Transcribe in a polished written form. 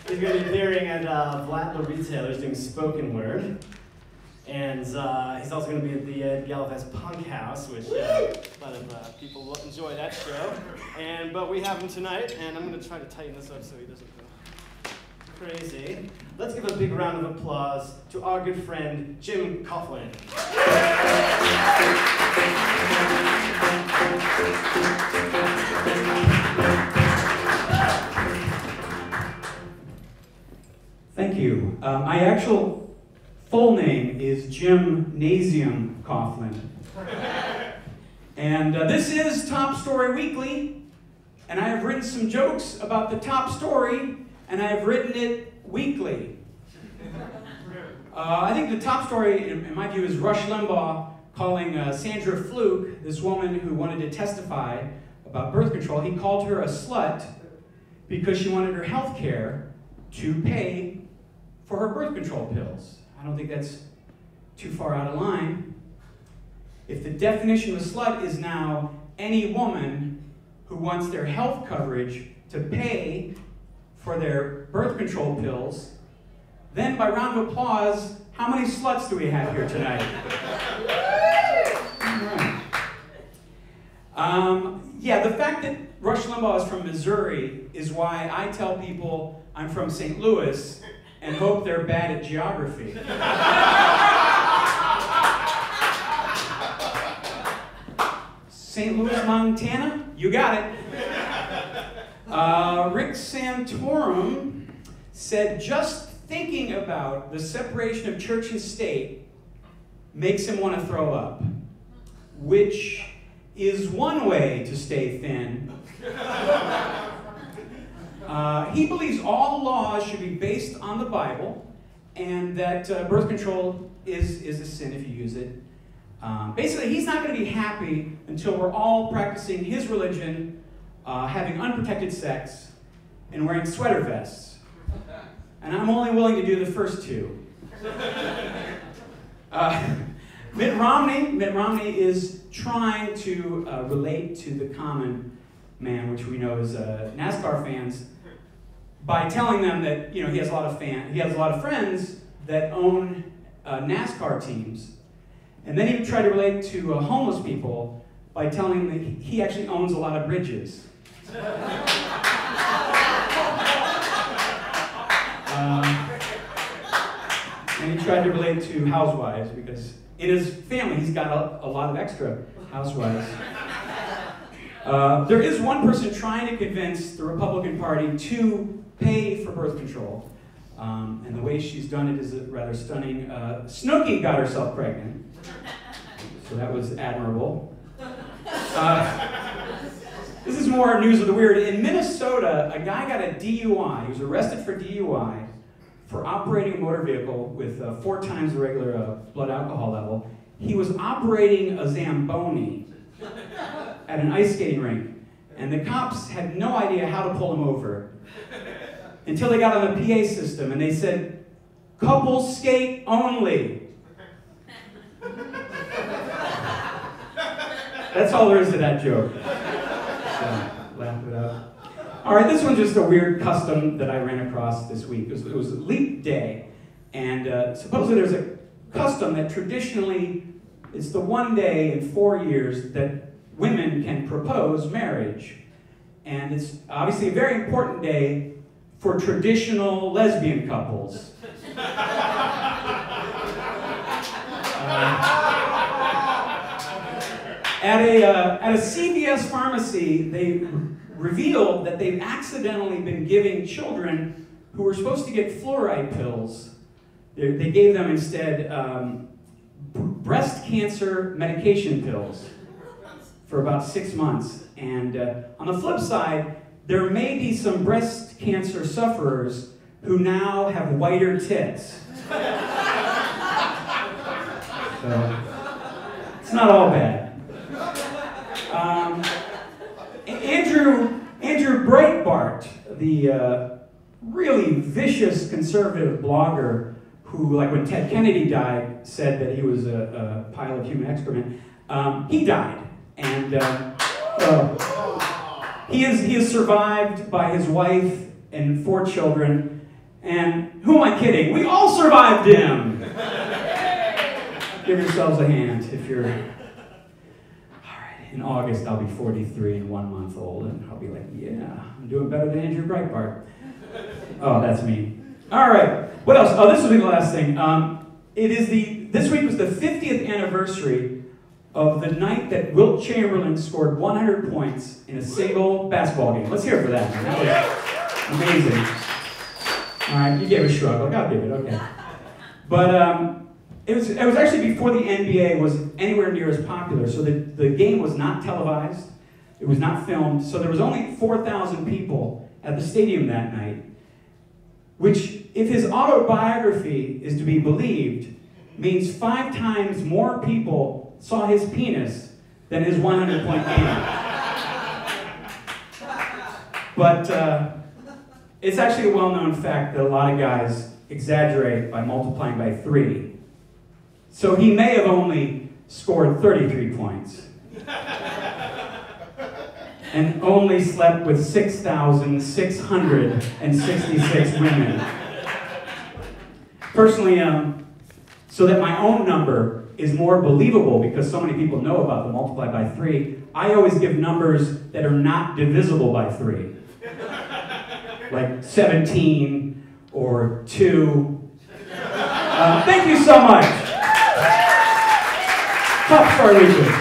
He's going to be appearing at Vlad the Retailer's doing spoken word. And he's also going to be at the Galvez Punk House, which a lot of people will enjoy that show. But we have him tonight, and I'm going to try to tighten this up so he doesn't go crazy. Let's give a big round of applause to our good friend, Jim Coughlin. Thank you. My actual full name is Jim Coughlin. And this is Top Story Weekly, and I have written some jokes about the top story, and I have written it weekly. I think the top story, in my view, is Rush Limbaugh calling Sandra Fluke, this woman who wanted to testify about birth control, he called her a slut because she wanted her health care to pay for her birth control pills. I don't think that's too far out of line. If the definition of a slut is now any woman who wants their health coverage to pay for their birth control pills, then by round of applause, how many sluts do we have here tonight? All right. Yeah, the fact that Rush Limbaugh is from Missouri is why I tell people I'm from St. Louis and hope they're bad at geography. St. Louis, Montana? You got it. Rick Santorum said, just thinking about the separation of church and state makes him want to throw up, which is one way to stay thin. He believes all laws should be based on the Bible, and that birth control is a sin if you use it. Basically, he's not going to be happy until we're all practicing his religion, having unprotected sex, and wearing sweater vests. And I'm only willing to do the first two. Mitt Romney is trying to relate to the common man, which we know is NASCAR fans, by telling them that he has a lot of friends that own NASCAR teams, and then he would try to relate to homeless people by telling them that he actually owns a lot of bridges. And he tried to relate to housewives because in his family he's got a lot of extra housewives. There is one person trying to convince the Republican Party to pay for birth control. And the way she's done it is rather stunning. Snooki got herself pregnant, so that was admirable. This is more news of the weird. In Minnesota, a guy got a DUI. He was arrested for DUI for operating a motor vehicle with 4 times the regular blood alcohol level. He was operating a Zamboni at an ice skating rink, and the cops had no idea how to pull him over until they got on the PA system, and they said, "Couple skate only." That's all there is to that joke. So, laugh it up. All right, this one's just a weird custom that I ran across this week. It was Leap Day, and supposedly there's a custom that traditionally is the one day in 4 years that women can propose marriage. And it's obviously a very important day for traditional lesbian couples. At a CVS pharmacy, they revealed that they've accidentally been giving children who were supposed to get fluoride pills. They gave them instead breast cancer medication pills for about 6 months. And on the flip side, there may be some breast cancer sufferers who now have whiter tits. So, it's not all bad. Andrew Breitbart, the really vicious conservative blogger who, like when Ted Kennedy died, said that he was a pile of human excrement, he died. And he is survived by his wife and 4 children, And who am I kidding? We all survived him! Give yourselves a hand if you're... Alright, in August I'll be 43 and 1 month old, and I'll be like, yeah, I'm doing better than Andrew Breitbart. Oh, that's me. Alright, what else? Oh, this will be the last thing. This week was the 50th anniversary of the night that Wilt Chamberlain scored 100 points in a single basketball game. Let's hear it for that. That was amazing. All right, you gave a shrug. Like, I'll give it, okay. But it was actually before the NBA was anywhere near as popular, so the game was not televised. It was not filmed, so there was only 4,000 people at the stadium that night, which, if his autobiography is to be believed, means 5 times more people saw his penis than his 100-point game. But it's actually a well-known fact that a lot of guys exaggerate by multiplying by 3. So he may have only scored 33 points. And only slept with 6,666 women. Personally, so that my own number is more believable because so many people know about the multiply by 3, I always give numbers that are not divisible by 3. Like 17 or 2. Thank you so much. Top Star Legion.